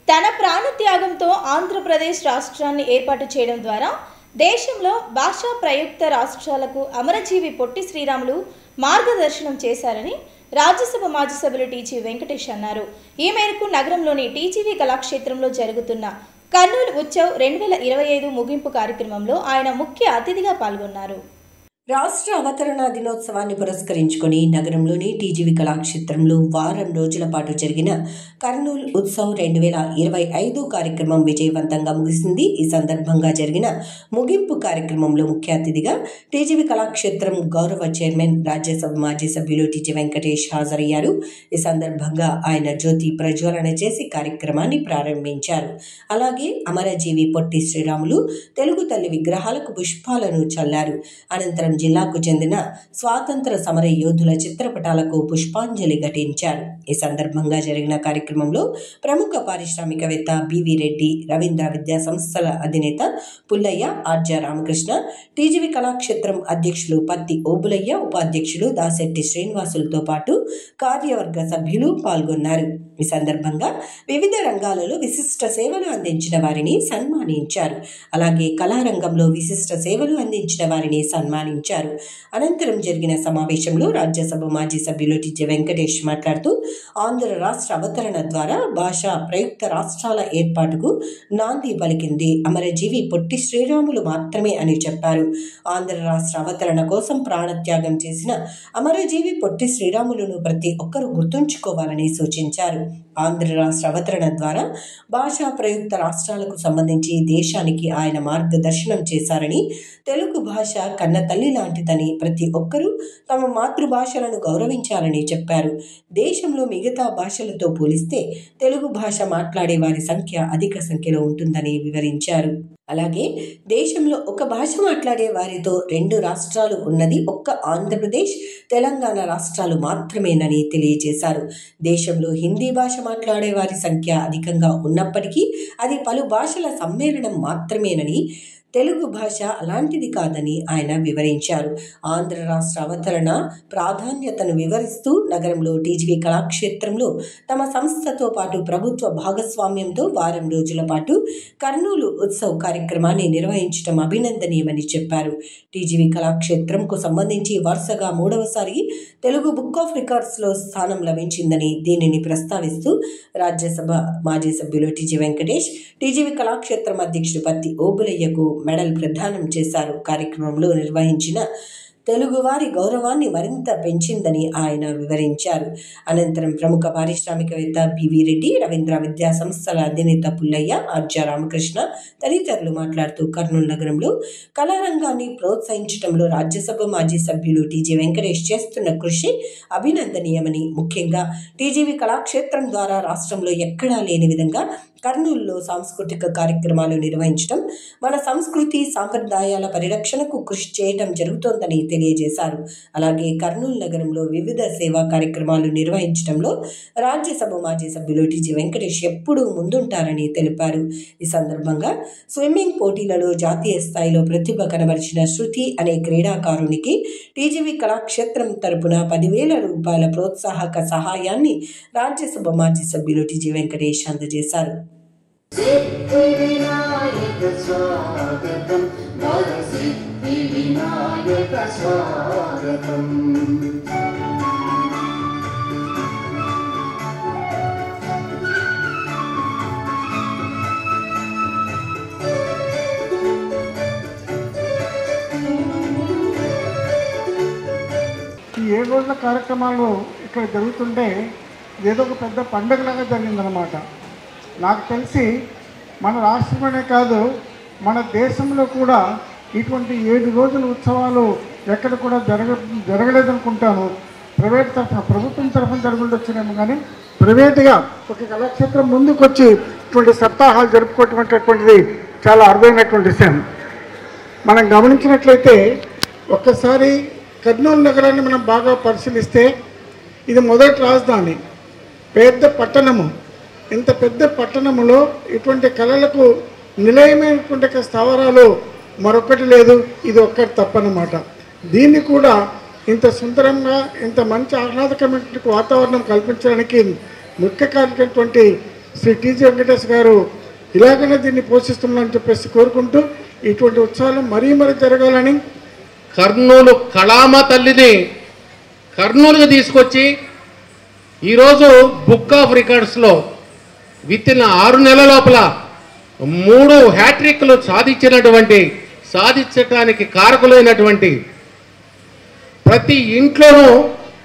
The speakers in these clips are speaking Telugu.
తన ప్రాణత్యాగంతో ఆంధ్రప్రదేశ్ రాష్ట్రాన్ని ఏర్పాటు చేయడం ద్వారా దేశంలో భాషా ప్రయుక్త రాష్ట్రాలకు అమరజీవి పొట్టి శ్రీరాములు మార్గదర్శనం చేశారని రాజ్యసభ మాజీ సభ్యులు టీజీ వెంకటేష్ అన్నారు. ఈ మేరకు నగరంలోని టీజీవీ కళాక్షేత్రంలో జరుగుతున్న కర్నూలు ఉత్సవ్ 2025 ముగింపు కార్యక్రమంలో ఆయన ముఖ్య అతిథిగా పాల్గొన్నారు. రాష్ట్ర అవతరణ దినోత్సవాన్ని పురస్కరించుకొని నగరంలోని టీజీవీ కళాక్షేత్రంలో వారం రోజుల పాటు జరిగిన కర్నూలు ఉత్సవ్ 2025 కార్యక్రమం విజయవంతంగా ముగిసింది. ఈ సందర్భంగా జరిగిన ముగింపు కార్యక్రమంలో ముఖ్య అతిథిగా టీజీవీ కళాక్షేత్రం గౌరవ చైర్మన్ రాజ్యసభ మాజీ సభ్యులు టీజీ వెంకటేష్ హాజరయ్యారు. ఈ సందర్భంగా ఆయన జ్యోతి ప్రజ్వలన చేసి కార్యక్రమాన్ని ప్రారంభించారు. అలాగే అమరజీవి పొట్టి శ్రీరాములు తెలుగు తల్లి విగ్రహాలకు పుష్పాలను చల్లారు. అనంతరం జిల్లాకు చెందిన స్వాతంత్ర సమర యోధుల చిత్రపటాలకు పుష్పాంజలి ఘటించారు. ఈ సందర్భంగా జరిగిన కార్యక్రమంలో ప్రముఖ పారిశ్రామికవేత్త బివి రెడ్డి, రవీంద్ర విద్యా సంస్థల అధినేత పుల్లయ్య, ఆర్జా రామకృష్ణ, టీజీవీ కళాక్షేత్రం అధ్యక్షులు పత్తి ఓబులయ్య, ఉపాధ్యక్షులు దాశెట్టి శ్రీనివాసులతో పాటు కార్యవర్గ సభ్యులు పాల్గొన్నారు. ఈ సందర్భంగా వివిధ రంగాలలో విశిష్ట సేవలు అందించిన వారిని సన్మానించారు. అలాగే కళారంగంలో విశిష్ట సేవలు అందించిన వారిని సన్మానించారు. అనంతరం జరిగిన సమావేశంలో రాజ్యసభ మాజీ సభ్యులు టీజీ వెంకటేష్ మాట్లాడుతూ ఆంధ్ర రాష్ట్ర అవతరణ ద్వారా భాషా ప్రయుక్త రాష్ట్రాల ఏర్పాటుకు నాంది పలికింది అమరజీవి పొట్టి శ్రీరాములు మాత్రమే అని చెప్పారు. ఆంధ్ర రాష్ట్ర అవతరణ కోసం ప్రాణత్యాగం చేసిన అమరజీవి పొట్టి శ్రీరాములను ప్రతి ఒక్కరూ గుర్తుంచుకోవాలని సూచించారు. ఆంధ్ర రాష్ట్ర అవతరణ ద్వారా భాషా ప్రయుక్త రాష్ట్రాలకు సంబంధించి దేశానికి ఆయన మార్గదర్శనం చేశారని, తెలుగు భాష కన్న తల్లి లాంటిదని, ప్రతి ఒక్కరూ తమ మాతృభాషలను గౌరవించాలని చెప్పారు. దేశంలో మిగతా భాషలతో పోలిస్తే తెలుగు భాష మాట్లాడే వారి సంఖ్య అధిక సంఖ్యలో ఉంటుందని వివరించారు. అలాగే దేశంలో ఒక భాష మాట్లాడే వారితో 2 రాష్ట్రాలు ఉన్నది ఒక్క ఆంధ్రప్రదేశ్, తెలంగాణ రాష్ట్రాలు మాత్రమేనని తెలియజేశారు. దేశంలో హిందీ భాష మాట్లాడే వారి సంఖ్య అధికంగా ఉన్నప్పటికీ అది పలు భాషల సమ్మేళనం మాత్రమేనని, తెలుగు భాష అలాంటిది కాదని ఆయన వివరించారు. ఆంధ్ర రాష్ట్ర అవతరణ ప్రాధాన్యతను వివరిస్తూ నగరంలో టీజీవీ కళాక్షేత్రంలో తమ సంస్థతో పాటు ప్రభుత్వ భాగస్వామ్యంతో వారం రోజుల పాటు కర్నూలు ఉత్సవ్ కార్యక్రమాన్ని నిర్వహించడం అభినందనీయమని చెప్పారు. టీజీవీ కళాక్షేత్రంకు సంబంధించి వరుసగా 3వసారి తెలుగు బుక్ ఆఫ్ రికార్డ్స్లో స్థానం లభించిందని, దీనిని ప్రస్తావిస్తూ రాజ్యసభ మాజీ సభ్యులు టీజీ వెంకటేష్ టీజీవీ కళాక్షేత్రం అధ్యక్షుడు పత్తి ఓబులయ్యకు మెడల్ ప్రదానం చేశారు. కార్యక్రమంలో నిర్వహించిన తెలుగువారి గౌరవాన్ని మరింత పెంచిందని ఆయన వివరించారు. అనంతరం ప్రముఖ పారిశ్రామికవేత్త బివి రెడ్డి, రవీంద్ర విద్యా సంస్థల అధినేత పుల్లయ్య, ఆర్జా రామకృష్ణ తదితరులు మాట్లాడుతూ కర్నూలు నగరంలో కళారంగాన్ని ప్రోత్సహించడంలో రాజ్యసభ మాజీ సభ్యులు టీజీ వెంకటేష్ చేస్తున్న కృషి అభినందనీయమని, ముఖ్యంగా టీజీవీ కళాక్షేత్రం ద్వారా రాష్ట్రంలో ఎక్కడా లేని విధంగా కర్నూలులో సాంస్కృతిక కార్యక్రమాలు నిర్వహించడం, మన సంస్కృతి సాంప్రదాయాల పరిరక్షణకు కృషి చేయడం జరుగుతోందని తెలియజేశారు. అలాగే కర్నూలు నగరంలో వివిధ సేవా కార్యక్రమాలు నిర్వహించడంలో రాజ్యసభ మాజీ సభ్యులు టీజీ వెంకటేష్ ఎప్పుడూ ముందుంటారని తెలిపారు. ఈ సందర్భంగా స్విమ్మింగ్ పోటీలలో జాతీయ స్థాయిలో ప్రతిభ కనబరిచిన శృతి అనే క్రీడాకారునికి టీజీవీ కళాక్షేత్రం తరపున 10,000 రూపాయల ప్రోత్సాహక సహాయాన్ని రాజ్యసభ మాజీ సభ్యులు టీజీ వెంకటేష్ అందజేశారు. ఈ 7 రోజుల కార్యక్రమాలు ఇక్కడ జరుగుతుంటే ఏదో ఒక పెద్ద పండుగలాగా జరిగిందనమాట. నాకు తెలిసి మన రాష్ట్రంలోనే కాదు, మన దేశంలో కూడా ఇటువంటి 7 రోజుల ఉత్సవాలు ఎక్కడ కూడా జరగలేదనుకుంటాను. ప్రైవేట్ తరఫున, ప్రభుత్వం తరఫున జరుగుతుండొచ్చునేమో, కానీ ప్రైవేట్గా ఒక కళాక్షేత్రం ముందుకు వచ్చి ఇటువంటి సప్తాహాలు జరుపుకోవటటువంటిది చాలా అరుదైనటువంటి విషయం. మనం గమనించినట్లయితే ఒక్కసారి కర్నూలు నగరాన్ని మనం బాగా పరిశీలిస్తే ఇది మొదటి రాజధాని, పెద్ద పట్టణము. ఇంత పెద్ద పట్టణంలో ఇటువంటి కళలకు నిలయమైనటువంటి స్థావరాలు మరొకటి లేదు, ఇది ఒక్కటి తప్పనమాట. దీన్ని కూడా ఇంత సుందరంగా, ఇంత మంచి ఆహ్లాదకరమైన వాతావరణం కల్పించడానికి ముఖ్య కారణమైనటువంటి శ్రీ టీజీ వెంకటేష్ గారు ఇలాగనే దీన్ని పోషిస్తున్నారని చెప్పేసి కోరుకుంటూ ఇటువంటి ఉత్సవాలు మరీ జరగాలని, కర్నూలు కళామ తల్లిని కర్నూలుకు తీసుకొచ్చి ఈరోజు బుక్ ఆఫ్ రికార్డ్స్లో వితిన్ 6 నెలల లోపల 3 హ్యాట్రిక్లు సాధించడానికి కారకులైనటువంటి ప్రతి ఇంట్లోనూ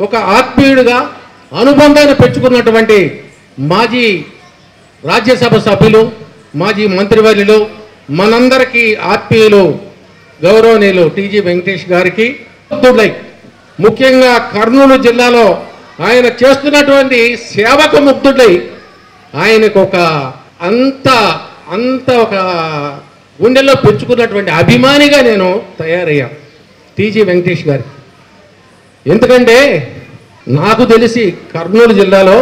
ఒక ఆత్మీయుడిగా అనుబంధాన్ని పెంచుకున్నటువంటి మాజీ రాజ్యసభ సభ్యులు, మాజీ మంత్రివర్యులు, మనందరికీ ఆత్మీయులు గౌరవనీయులు టీజీ వెంకటేష్ గారికి ముఖ్యంగా కర్నూలు జిల్లాలో ఆయన చేస్తున్నటువంటి సేవకు ముగ్ధుడై ఆయనకు ఒక అంత ఒక గుండెల్లో పెంచుకున్నటువంటి అభిమానిగా నేను తయారయ్యా టీజీ వెంకటేష్ గారికి. ఎందుకంటే నాకు తెలిసి కర్నూలు జిల్లాలో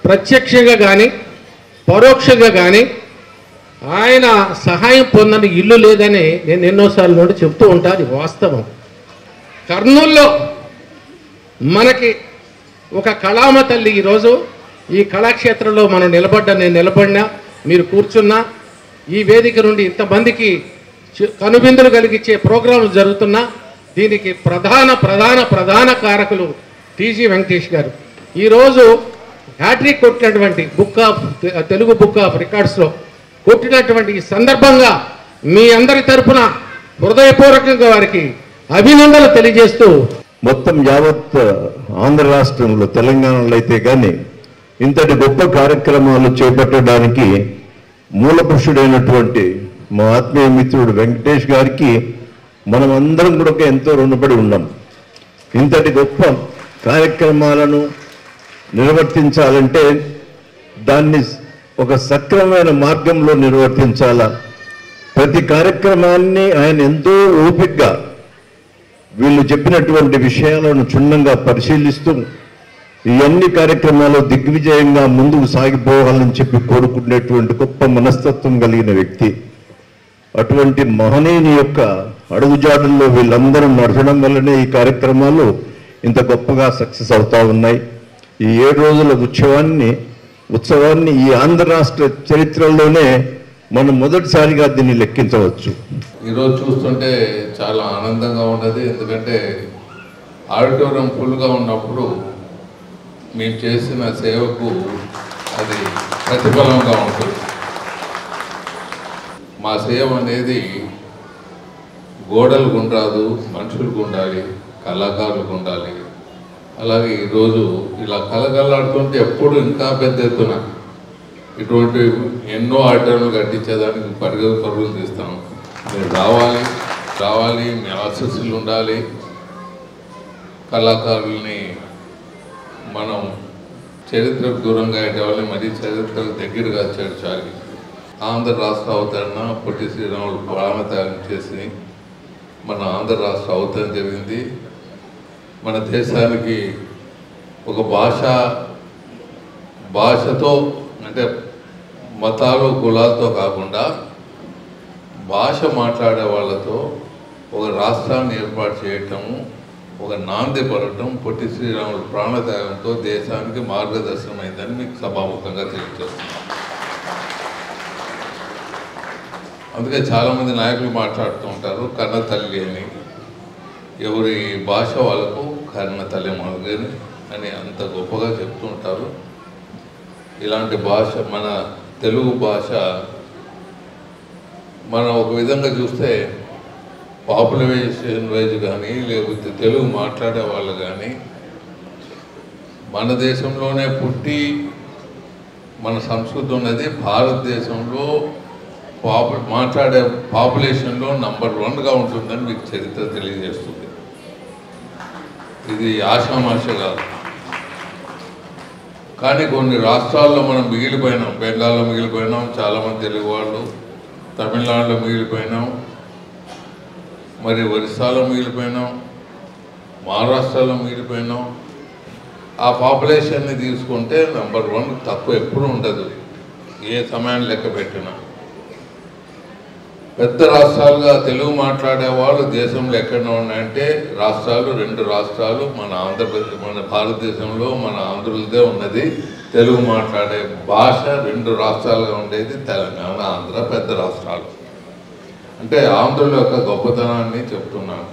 ప్రత్యక్షంగా కానీ పరోక్షంగా కానీ ఆయన సహాయం పొందని ఇల్లు లేదని నేను ఎన్నోసార్లు నుండి చెప్తూ ఉంటాను. అది వాస్తవం. కర్నూలులో మనకి ఒక కళామ తల్లి ఈరోజు ఈ కళాక్షేత్రంలో మనం నేను నిలబడినా, మీరు కూర్చున్నా, ఈ వేదిక నుండి ఇంతమందికి కనువిందులు కలిగించే ప్రోగ్రాంలు జరుగుతున్నా దీనికి ప్రధాన కారకులు టీజీ వెంకటేష్ గారు. ఈరోజు హ్యాట్రిక్ కొట్టినటువంటి తెలుగు బుక్ ఆఫ్ రికార్డ్స్లో కొట్టినటువంటి ఈ సందర్భంగా మీ అందరి తరఫున హృదయపూర్వకంగా వారికి అభినందనలు తెలియజేస్తూ, మొత్తం యావత్ ఆంధ్ర రాష్ట్రంలో తెలంగాణలో అయితే కానీ ఇంతటి గొప్ప కార్యక్రమాలు చేపట్టడానికి మూలపురుషుడైనటువంటి మా ఆత్మీయ మిత్రుడు వెంకటేష్ గారికి మనం అందరం కూడా ఎంతో రుణపడి ఉన్నాం. ఇంతటి గొప్ప కార్యక్రమాలను నిర్వర్తించాలంటే దాన్ని ఒక సక్రమమైన మార్గంలో నిర్వర్తించాలా. ప్రతి కార్యక్రమాన్ని ఆయన ఎంతో ఓపికగా వీళ్ళు చెప్పినటువంటి విషయాలను క్షుణ్ణంగా పరిశీలిస్తూ ఈ అన్ని కార్యక్రమాలు దిగ్విజయంగా ముందుకు సాగిపోవాలని చెప్పి కోరుకునేటువంటి గొప్ప మనస్తత్వం కలిగిన వ్యక్తి. అటువంటి మహనీయుని యొక్క అడుగుజాడుల్లో వీళ్ళందరూ నడచడం వల్లనే ఈ కార్యక్రమాలు ఇంత గొప్పగా సక్సెస్ అవుతా ఉన్నాయి. ఈ 7 రోజుల ఉత్సవాన్ని ఈ ఆంధ్ర రాష్ట్ర చరిత్రలోనే మనం మొదటిసారిగా దీన్ని లెక్కించవచ్చు. ఈరోజు చూస్తుంటే చాలా ఆనందంగా ఉన్నది. ఎందుకంటే ఆడిటోరియం ఫుల్గా ఉన్నప్పుడు మేము చేసిన సేవకు అది ప్రతిఫలంగా ఉంటుంది. మా సేవ అనేది గోడలకు ఉండరాదు, మనుషులకు ఉండాలి, కళాకారులకు ఉండాలి. అలాగే ఈరోజు ఇలా కలకలాడుతుంటే ఎప్పుడు ఇంకా పెద్ద ఎత్తున ఇటువంటి ఎన్నో ఆటలు కట్టించేదానికి పరుగులు తీస్తాం. మీరు రావాలి, మీ ఆశీస్సులు ఉండాలి. కళాకారుల్ని మనం చరిత్రకు దూరంగా అయ్యేవాళ్ళని మరీ చరిత్రకు దగ్గరగా చేర్చాలి. ఆంధ్ర రాష్ట్ర అవతరణ పొట్టి శ్రీరాములు ప్రాణత్యాగం చేసి మన ఆంధ్ర రాష్ట్ర అవతరణ జరిగింది. మన దేశానికి ఒక భాషతో అంటే మతాలు కులాలతో కాకుండా భాష మాట్లాడే వాళ్ళతో ఒక రాష్ట్రాన్ని ఏర్పాటు చేయటము, ఒక నాంది పడటం పొట్టి శ్రీరాములు ప్రాణత్యాగంతో దేశానికి మార్గదర్శనం అయిందని మీకు సభాముఖంగా తెలియజేస్తున్నాను. అందుకే చాలామంది నాయకులు మాట్లాడుతూ ఉంటారు కన్న తల్లి అని. ఎవరి భాష వాళ్ళకు కన్న తల్లి మార్గని అని అంత గొప్పగా చెప్తూ ఉంటారు. ఇలాంటి భాష మన తెలుగు భాష మనం ఒక విధంగా చూస్తే పాపులేషన్ వైజ్ కానీ లేకపోతే తెలుగు మాట్లాడే వాళ్ళు కానీ మన దేశంలోనే పుట్టి మన సంస్కృతి ఉన్నది భారతదేశంలో మాట్లాడే పాపులేషన్లో నంబర్ 1గా ఉంటుందని మీకు చరిత్ర తెలియజేస్తుంది. ఇది ఆషామాష కాదు. కానీ కొన్ని రాష్ట్రాల్లో మనం మిగిలిపోయినాం. బెంగాల్లో మిగిలిపోయినాం, చాలామంది తెలుగు వాళ్ళు. తమిళనాడులో మిగిలిపోయినాం, మరి ఒరిస్సాలో మిగిలిపోయినాం, మహారాష్ట్రలో మిగిలిపోయినాం. ఆ పాపులేషన్ని తీసుకుంటే నంబర్ 1 తక్కువ ఎప్పుడు ఉండదు, ఏ సమయాన్ని లెక్క పెట్టినా. పెద్ద రాష్ట్రాలుగా తెలుగు మాట్లాడే వాళ్ళు దేశంలో ఎక్కడ ఉన్నాయంటే రాష్ట్రాలు 2 రాష్ట్రాలు మన ఆంధ్రప్రదేశ్, మన భారతదేశంలో మన ఆంధ్రులదే ఉన్నది. తెలుగు మాట్లాడే భాష 2 రాష్ట్రాలుగా ఉండేది తెలంగాణ, ఆంధ్ర, పెద్ద రాష్ట్రాలు. అంటే ఆంధ్రుల యొక్క గొప్పతనాన్ని చెప్తున్నాను.